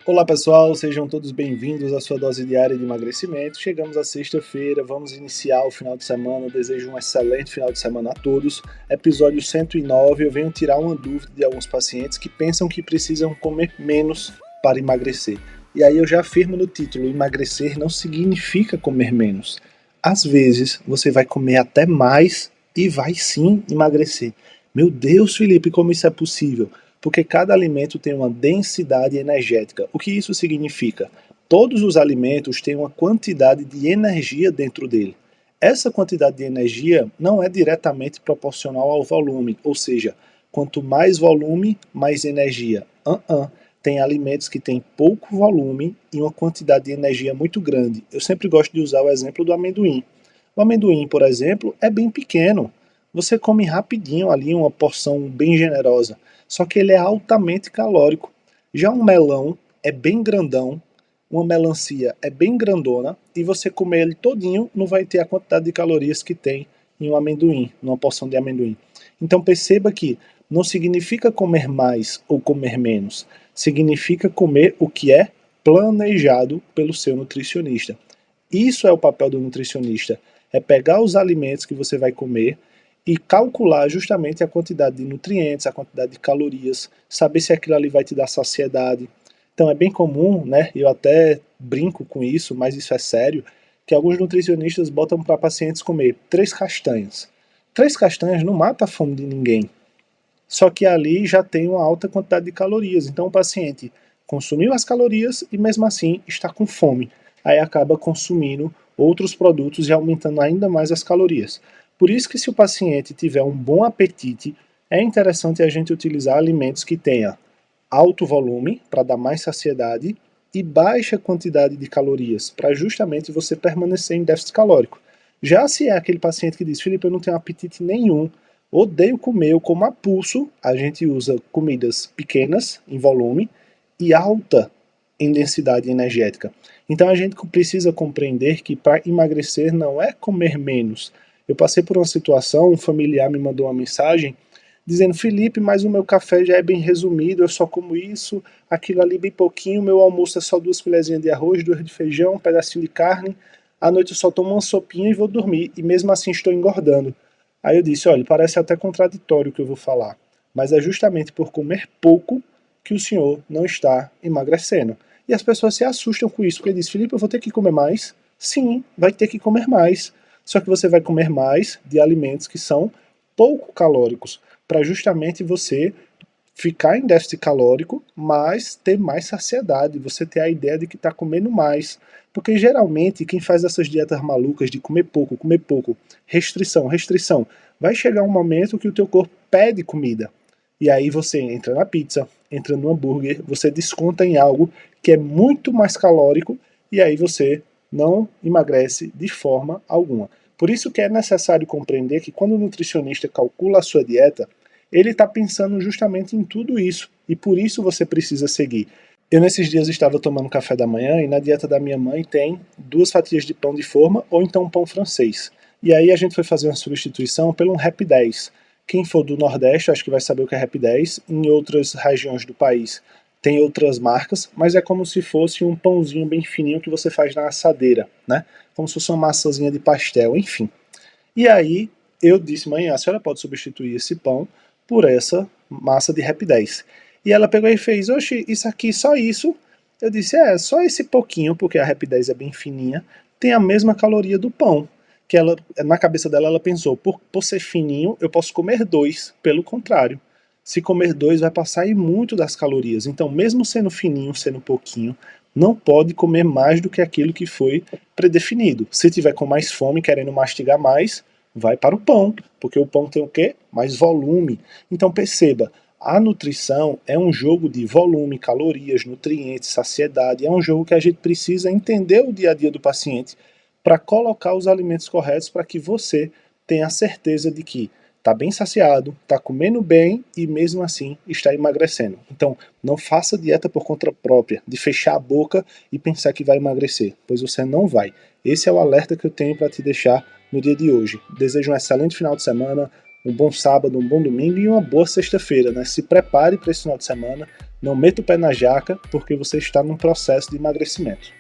Olá pessoal, sejam todos bem-vindos à sua dose diária de emagrecimento. Chegamos à sexta-feira, vamos iniciar o final de semana. Eu desejo um excelente final de semana a todos. Episódio 109, eu venho tirar uma dúvida de alguns pacientes que pensam que precisam comer menos para emagrecer. E aí eu já afirmo no título, emagrecer não significa comer menos. Às vezes você vai comer até mais e vai sim emagrecer. Meu Deus, Felipe, como isso é possível? Porque cada alimento tem uma densidade energética. O que isso significa? Todos os alimentos têm uma quantidade de energia dentro dele. Essa quantidade de energia não é diretamente proporcional ao volume, ou seja, quanto mais volume, mais energia. Tem alimentos que têm pouco volume e uma quantidade de energia muito grande. Eu sempre gosto de usar o exemplo do amendoim. O amendoim, por exemplo, é bem pequeno. Você come rapidinho ali uma porção bem generosa, só que ele é altamente calórico. Já um melão é bem grandão, uma melancia é bem grandona e você comer ele todinho não vai ter a quantidade de calorias que tem em um amendoim, numa porção de amendoim. Então perceba que não significa comer mais ou comer menos, significa comer o que é planejado pelo seu nutricionista. Isso é o papel do nutricionista, é pegar os alimentos que você vai comer e calcular justamente a quantidade de nutrientes, a quantidade de calorias, saber se aquilo ali vai te dar saciedade. Então é bem comum, né? Eu até brinco com isso, mas isso é sério, que alguns nutricionistas botam para pacientes comer 3 castanhas. 3 castanhas não mata a fome de ninguém. Só que ali já tem uma alta quantidade de calorias. Então o paciente consumiu as calorias e mesmo assim está com fome. Aí acaba consumindo outros produtos e aumentando ainda mais as calorias. Por isso que se o paciente tiver um bom apetite, é interessante a gente utilizar alimentos que tenha alto volume para dar mais saciedade e baixa quantidade de calorias, para justamente você permanecer em déficit calórico. Já se é aquele paciente que diz, Felipe, eu não tenho apetite nenhum, odeio comer, eu como a pulso, a gente usa comidas pequenas em volume e alta em densidade energética. Então a gente precisa compreender que para emagrecer não é comer menos. Eu passei por uma situação, um familiar me mandou uma mensagem dizendo, Felipe, mas o meu café já é bem resumido, eu só como isso, aquilo ali bem pouquinho, meu almoço é só 2 colherzinhas de arroz, 2 de feijão, um pedacinho de carne, à noite eu só tomo uma sopinha e vou dormir, e mesmo assim estou engordando. Aí eu disse, olha, parece até contraditório o que eu vou falar, mas é justamente por comer pouco que o senhor não está emagrecendo. E as pessoas se assustam com isso, porque diz, Felipe, eu vou ter que comer mais? Sim, vai ter que comer mais. Só que você vai comer mais de alimentos que são pouco calóricos, para justamente você ficar em déficit calórico, mas ter mais saciedade, você ter a ideia de que está comendo mais. Porque geralmente quem faz essas dietas malucas de comer pouco, restrição, restrição, vai chegar um momento que o teu corpo pede comida. E aí você entra na pizza, entra no hambúrguer, você desconta em algo que é muito mais calórico e aí você não emagrece de forma alguma. Por isso que é necessário compreender que quando o nutricionista calcula a sua dieta, ele está pensando justamente em tudo isso e por isso você precisa seguir. Eu nesses dias estava tomando café da manhã e na dieta da minha mãe tem 2 fatias de pão de forma ou então um pão francês. E aí a gente foi fazer uma substituição pelo um Rap 10. Quem for do Nordeste acho que vai saber o que é Rap 10. Em outras regiões do país tem outras marcas, mas é como se fosse um pãozinho bem fininho que você faz na assadeira, né? Como se fosse uma massazinha de pastel, enfim. E aí eu disse, mãe, a senhora pode substituir esse pão por essa massa de Rap 10. E ela pegou e fez, oxe, isso aqui, só isso? Eu disse, só esse pouquinho, porque a Rap 10 é bem fininha, tem a mesma caloria do pão. Que ela, na cabeça dela, ela pensou, por ser fininho, eu posso comer 2, pelo contrário. Se comer 2, vai passar aí muito das calorias. Então, mesmo sendo fininho, sendo pouquinho, não pode comer mais do que aquilo que foi predefinido. Se tiver com mais fome, querendo mastigar mais, vai para o pão, porque o pão tem o quê? Mais volume. Então perceba, a nutrição é um jogo de volume, calorias, nutrientes, saciedade, é um jogo que a gente precisa entender o dia a dia do paciente para colocar os alimentos corretos para que você tenha a certeza de que está bem saciado, está comendo bem e mesmo assim está emagrecendo. Então, não faça dieta por conta própria, de fechar a boca e pensar que vai emagrecer, pois você não vai. Esse é o alerta que eu tenho para te deixar no dia de hoje. Desejo um excelente final de semana, um bom sábado, um bom domingo e uma boa sexta-feira, né? Se prepare para esse final de semana, Não meta o pé na jaca porque você está num processo de emagrecimento.